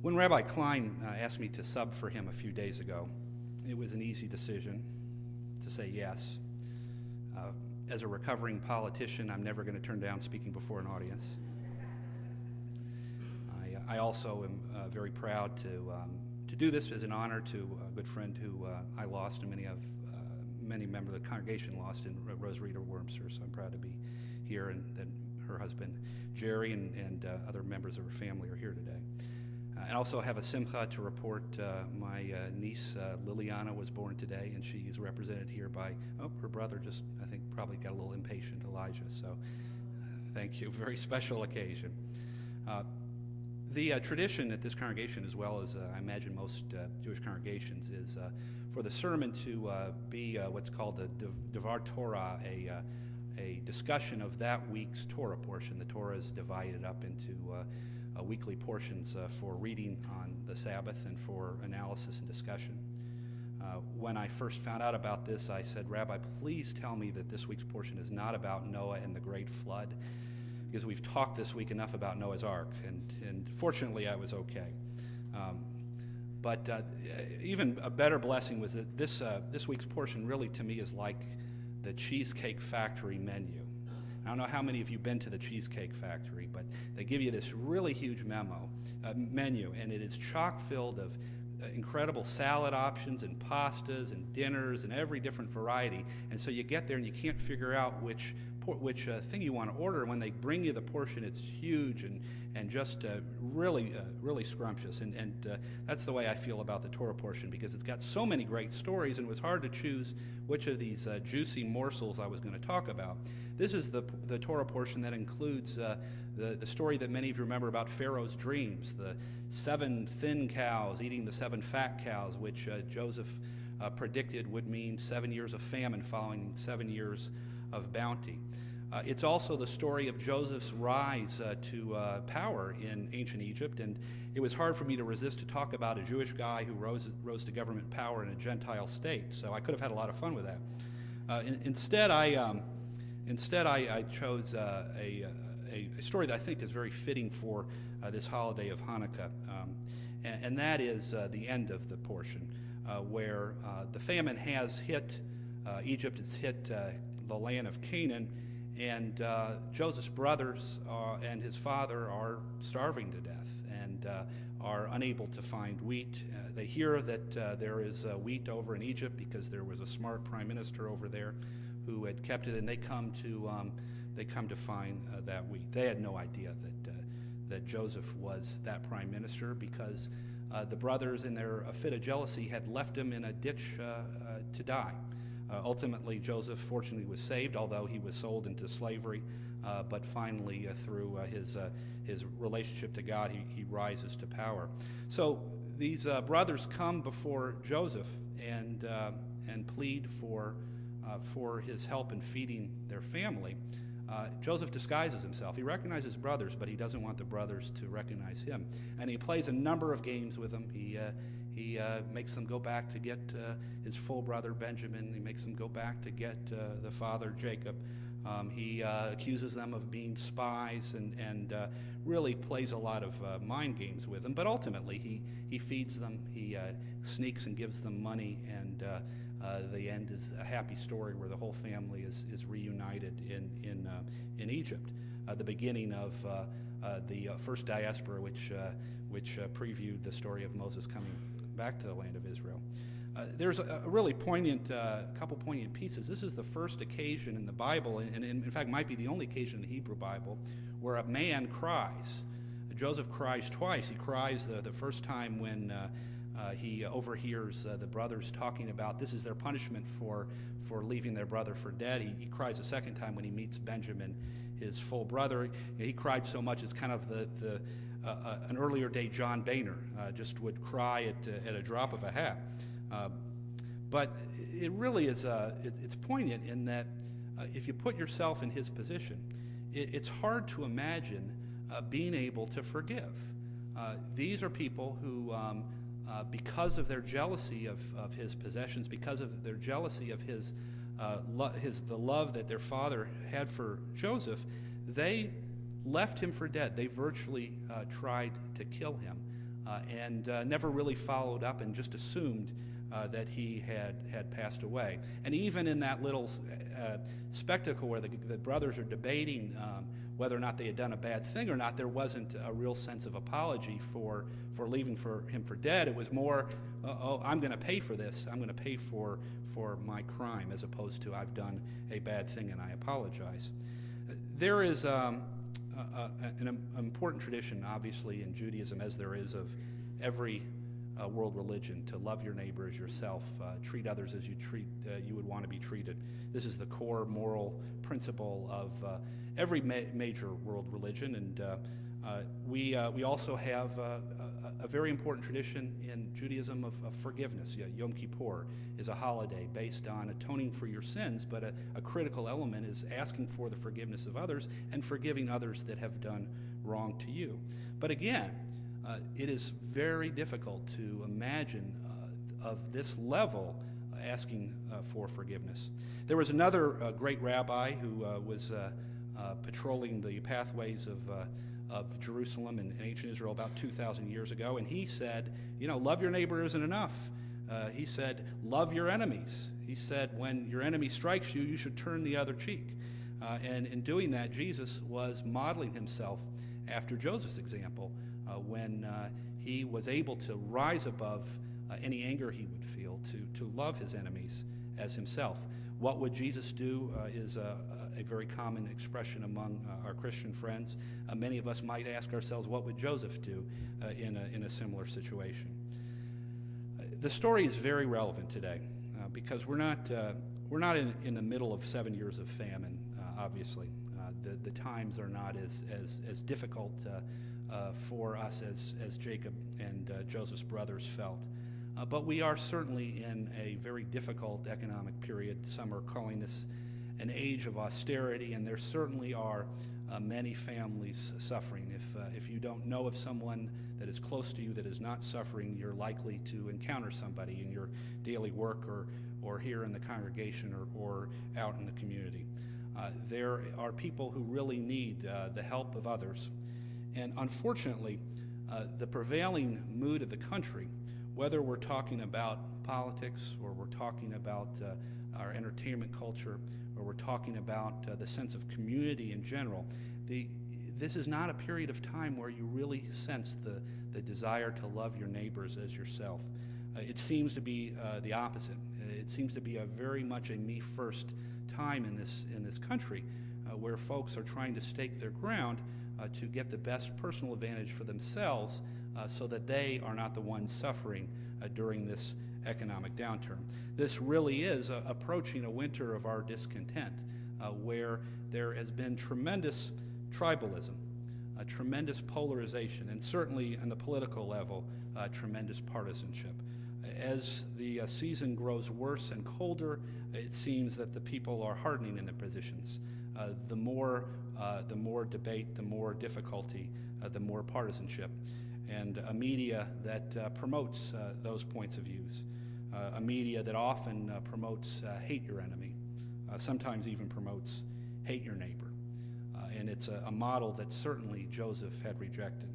When Rabbi Klein asked me to sub for him a few days ago, it was an easy decision to say yes. As a recovering politician, I'm never going to turn down speaking before an audience. I also am very proud to do this as an honor to a good friend who I lost, and many members of the congregation lost, in Rosarita Wormser. So I'm proud to be here, and that her husband Jerry and other members of her family are here today. I also have a simcha to report. My niece Liliana was born today, and she's represented here by her brother. Just I think probably got a little impatient, Elijah. So thank you. Very special occasion. The tradition at this congregation, as well as I imagine most Jewish congregations, is for the sermon to be what's called a Devar Torah, a discussion of that week's Torah portion. The Torah is divided up into weekly portions for reading on the Sabbath and for analysis and discussion. When I first found out about this, I said, Rabbi, please tell me that this week's portion is not about Noah and the great flood, because we've talked this week enough about Noah's Ark, and fortunately I was okay. But even a better blessing was that this week's portion really to me is like the Cheesecake Factory menu. I don't know how many of you have been to the Cheesecake Factory, but they give you this really huge menu, and it is chock filled of incredible salad options and pastas and dinners and every different variety. And so you get there and you can't figure out which thing you want to order. And when they bring you the portion, it's huge and just really scrumptious. And that's the way I feel about the Torah portion, because it's got so many great stories, and it was hard to choose which of these juicy morsels I was going to talk about. This is the Torah portion that includes the story that many of you remember about Pharaoh's dreams, the 7 thin cows eating the 7 fat cows, which Joseph predicted would mean 7 years of famine following 7 years of bounty. It's also the story of Joseph's rise to power in ancient Egypt, and it was hard for me to resist to talk about a Jewish guy who rose to government power in a Gentile state, so I could have had a lot of fun with that. Instead, I chose a story that I think is very fitting for this holiday of Hanukkah, and that is the end of the portion, where the famine has hit Egypt. It's hit the land of Canaan, and Joseph's brothers and his father are starving to death and are unable to find wheat. They hear that there is wheat over in Egypt because there was a smart prime minister over there who had kept it, and they come to find that wheat. They had no idea that Joseph was that prime minister, because the brothers, in their fit of jealousy, had left him in a ditch to die. Ultimately, Joseph fortunately was saved, although he was sold into slavery. But finally, through his relationship to God, he rises to power. So these brothers come before Joseph and plead for his help in feeding their family. Joseph disguises himself. He recognizes his brothers, but he doesn't want the brothers to recognize him. And he plays a number of games with them. He makes them go back to get his full brother Benjamin. He makes them go back to get the father Jacob. He accuses them of being spies and really plays a lot of mind games with them. But ultimately, he feeds them. He sneaks and gives them money, and the end is a happy story where the whole family is reunited in Egypt. The beginning of the first diaspora, which previewed the story of Moses coming back to the land of Israel. There's a really poignant, couple poignant pieces. This is the first occasion in the Bible, and in fact might be the only occasion in the Hebrew Bible, where a man cries. Joseph cries twice. He cries the first time when he overhears the brothers talking about this is their punishment for leaving their brother for dead. He cries a second time when he meets Benjamin, his full brother. He cried so much, it's kind of an earlier day John Boehner just would cry at a drop of a hat. But it really is it's poignant in that if you put yourself in his position, it's hard to imagine being able to forgive. These are people who, because of their jealousy of his possessions, because of their jealousy of the love that their father had for Joseph, they left him for dead. They virtually tried to kill him. and never really followed up and just assumed that he had passed away. And even in that little spectacle where the brothers are debating whether or not they had done a bad thing or not, there wasn't a real sense of apology for leaving him for dead. It was more, oh, I'm going to pay for this. I'm going to pay for my crime, as opposed to I've done a bad thing and I apologize. There is an important tradition, obviously, in Judaism, as there is of every world religion, to love your neighbor as yourself, treat others as you would want to be treated. This is the core moral principle of every major world religion, and we also have a very important tradition in Judaism of forgiveness. Yom Kippur is a holiday based on atoning for your sins, but a critical element is asking for the forgiveness of others and forgiving others that have done wrong to you. But again, it is very difficult to imagine of this level asking for forgiveness. There was another great rabbi who was patrolling the pathways of Jerusalem and ancient Israel about 2,000 years ago, and he said, love your neighbor isn't enough. He said, love your enemies. He said, when your enemy strikes you, you should turn the other cheek. And in doing that, Jesus was modeling himself after Joseph's example, when he was able to rise above any anger he would feel, to love his enemies as himself. What would Jesus do is a very common expression among our Christian friends. Many of us might ask ourselves, what would Joseph do in a similar situation? The story is very relevant today because we're not in the middle of 7 years of famine, obviously. The times are not as difficult for us as Jacob and Joseph's brothers felt. But we are certainly in a very difficult economic period. Some are calling this an age of austerity, and there certainly are many families suffering. If you don't know of someone that is close to you that is not suffering, you're likely to encounter somebody in your daily work or here in the congregation or out in the community. There are people who really need the help of others. And unfortunately, the prevailing mood of the country, whether we're talking about politics or we're talking about our entertainment culture or we're talking about the sense of community in general, this is not a period of time where you really sense the desire to love your neighbors as yourself. It seems to be the opposite. It seems to be very much a me-first time in this country where folks are trying to stake their ground to get the best personal advantage for themselves so that they are not the ones suffering during this economic downturn. This really is approaching a winter of our discontent where there has been tremendous tribalism, tremendous polarization, and certainly on the political level, tremendous partisanship. As the season grows worse and colder, it seems that the people are hardening in their positions. The more debate, the more difficulty, the more partisanship, and a media that promotes those points of views, a media that often promotes hate your enemy, sometimes even promotes hate your neighbor, and it's a model that certainly Joseph had rejected.